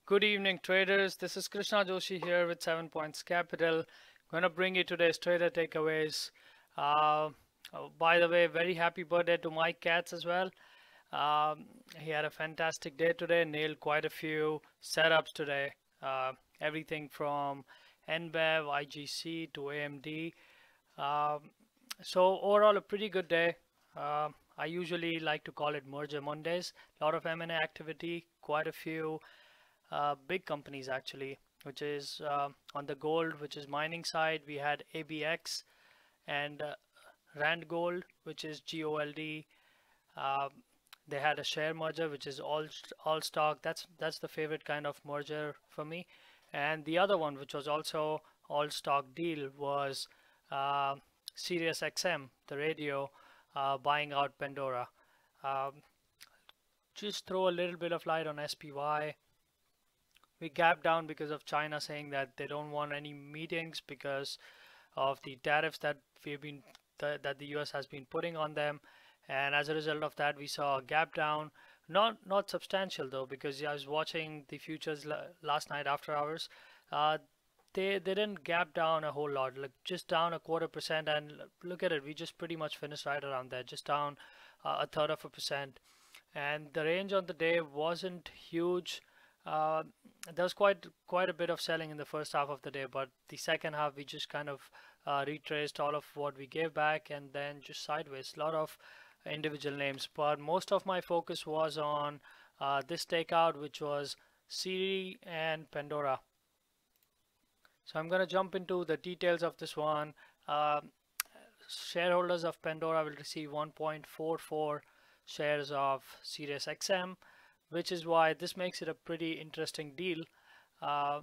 Good evening, traders. This is Krishna Joshi here with 7 Points Capital. Going to bring you today's trader takeaways. Uh, by the way, very happy birthday to Mike Katz as well. He had a fantastic day today, nailed quite a few setups today. Everything from NBEV, IGC to AMD. Um, so overall, a pretty good day. I usually like to call it Merger Mondays. A lot of M&A activity, quite a few big companies actually, which is on the gold, which is mining side. We had ABX and Rand Gold, which is GOLD. Um, they had a share merger, which is all stock. That's the favorite kind of merger for me. And the other one, which was also all stock deal, was uh, Sirius XM, the radio, buying out Pandora. Um, just throw a little bit of light on SPY. We gapped down because of China saying that they don't want any meetings because of the tariffs that that the US has been putting on them, and as a result of that we saw a gap down. Not substantial though, because I was watching the futures last night after hours. uh, they didn't gap down a whole lot, like just down a 1/4%, and look at it, we just pretty much finished right around there, just down a third of a percent. And the range on the day wasn't huge. uh, there was quite a bit of selling in the first half of the day, but the second half we just kind of retraced all of what we gave back and then just sideways. A lot of individual names, but most of my focus was on this takeout, which was SIRI and Pandora. So I'm going to jump into the details of this one. Uh, Shareholders of Pandora will receive 1.44 shares of Sirius XM, which is why this makes it a pretty interesting deal. Uh,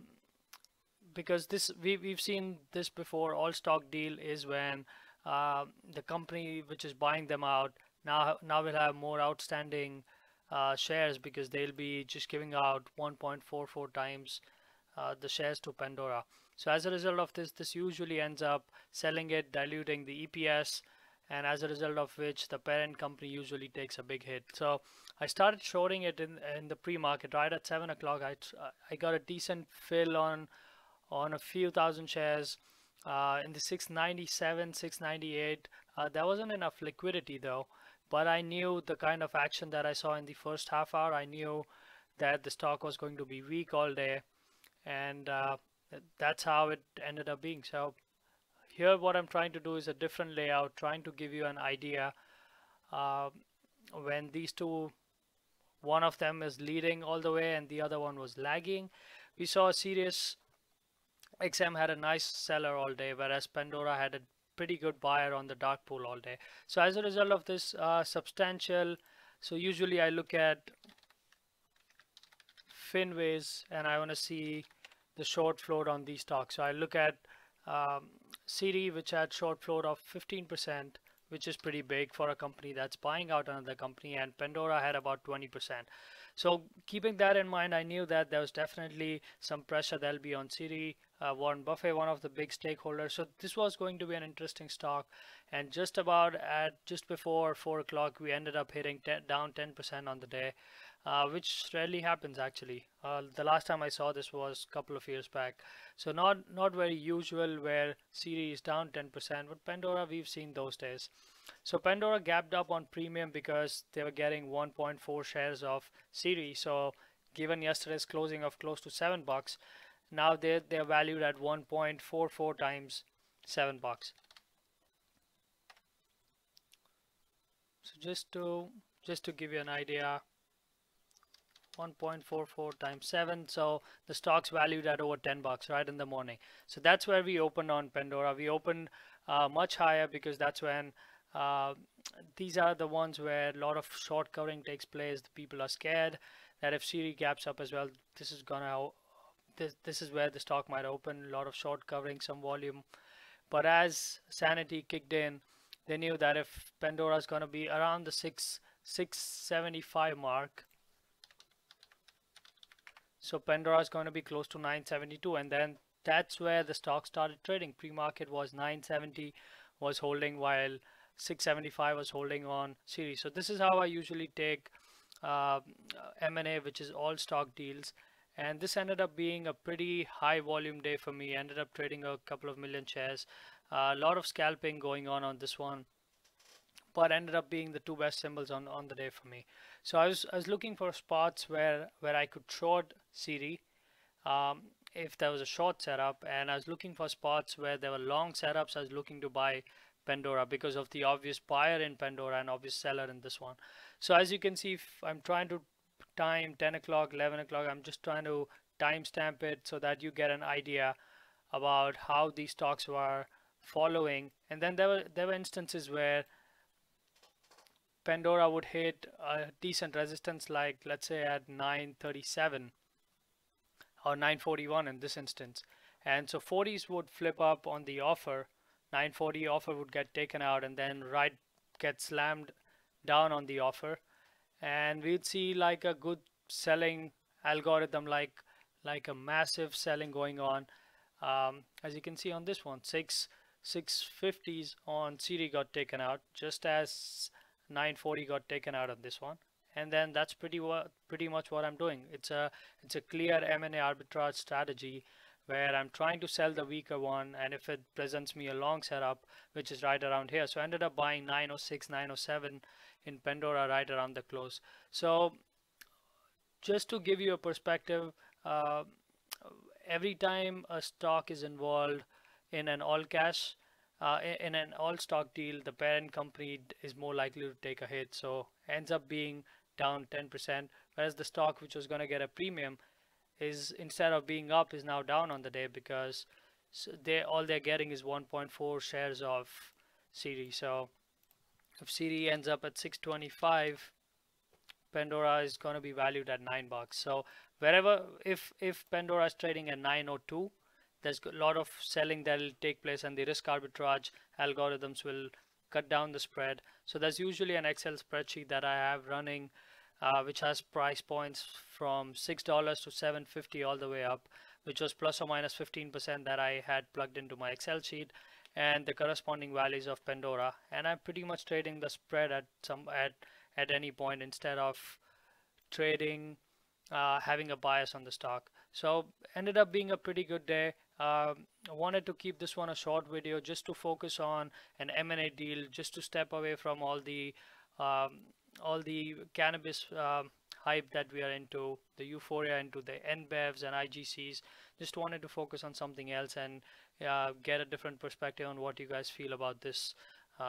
because we've seen this before. All stock deal is when the company which is buying them out now will have more outstanding shares, because they'll be just giving out 1.44 times the shares to Pandora. So as a result of this usually ends up selling it, diluting the EPS, and as a result of which the parent company usually takes a big hit. So I started shorting it in the pre-market right at 7 o'clock. I got a decent fill on a few thousand shares in the 697, 698. There wasn't enough liquidity though, but I knew the kind of action that I saw in the first half hour. I knew that the stock was going to be weak all day, and that's how it ended up being. So here what I'm trying to do is a different layout, trying to give you an idea uh, when these two, one of them is leading all the way and the other one was lagging. We saw Sirius XM had a nice seller all day, whereas Pandora had a pretty good buyer on the dark pool all day. So as a result of this substantial, so usually I look at Finways and I want to see the short float on these stocks. So I look at SIRI, which had short float of 15%, which is pretty big for a company that's buying out another company, and Pandora had about 20%. So keeping that in mind, I knew that there was definitely some pressure there'll be on SIRI. Warren Buffett, one of the big stakeholders. So this was going to be an interesting stock. And just before 4 o'clock, we ended up hitting down 10% on the day, which rarely happens actually. The last time I saw this was a couple of years back. So not very usual where SIRI is down 10%, but Pandora we've seen those days. So Pandora gapped up on premium because they were getting 1.4 shares of SIRI. So given yesterday's closing of close to $7, now they're valued at 1.44 times $7. So just to give you an idea, 1.44 times 7, so the stock's valued at over $10 right in the morning. So that's where we opened on Pandora. We opened much higher because that's when these are the ones where a lot of short covering takes place. The people are scared that if SIRI gaps up as well, this is where the stock might open. A lot of short covering, some volume. But as sanity kicked in, they knew that if Pandora is going to be around the 675 mark, so Pandora is going to be close to 972, and then that's where the stock started trading. Pre-market was 970 was holding, while 675 was holding on SIRI. So this is how I usually take M&A, which is all stock deals. and this ended up being a pretty high volume day for me. Ended up trading a couple of million shares. A lot of scalping going on this one, but ended up being the two best symbols on the day for me. So I was looking for spots where I could short SIRI if there was a short setup, and I was looking for spots where there were long setups. I was looking to buy Pandora because of the obvious buyer in Pandora and obvious seller in this one. So as you can see, if I'm trying to time 10 o'clock, 11 o'clock, I'm just trying to timestamp it so that you get an idea about how these stocks were following. And then there were instances where Pandora would hit a decent resistance, like let's say at 937 or 941 in this instance, and so 40s would flip up on the offer. 940 offer would get taken out and then right get slammed down on the offer, and we'd see like a good selling algorithm, like a massive selling going on. As you can see on this one, 650s on SIRI got taken out just as 940 got taken out of this one, and then that's pretty much what I'm doing. It's a clear M&A arbitrage strategy where I'm trying to sell the weaker one, and if it presents me a long setup, which is right around here. So I ended up buying 906, 907 in Pandora right around the close. So just to give you a perspective, every time a stock is involved in an all cash, in an all stock deal, the parent company is more likely to take a hit, so ends up being down 10%, whereas the stock which was going to get a premium is, instead of being up, is now down on the day because all they're getting is 1.4 shares of SIRI. So if SIRI ends up at 625, Pandora is going to be valued at $9. So wherever, if Pandora is trading at 902, there's a lot of selling that will take place, and the risk arbitrage algorithms will cut down the spread. So there's usually an Excel spreadsheet that I have running, which has price points from $6 to 750 all the way up, which was plus or minus 15% that I had plugged into my Excel sheet, and the corresponding values of Pandora. And I'm pretty much trading the spread at any point instead of trading having a bias on the stock. So ended up being a pretty good day. I wanted to keep this one a short video just to focus on an M&A deal, just to step away from all the cannabis hype that we are into, the euphoria into the NBEVs and IGCs. Just wanted to focus on something else and get a different perspective on what you guys feel about this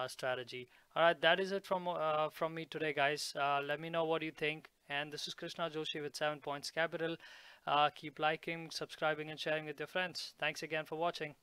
strategy. All right, that is it from me today, guys. Let me know what you think. And this is Krishna Joshi with 7 Points Capital. Keep liking, subscribing, and sharing with your friends. Thanks again for watching.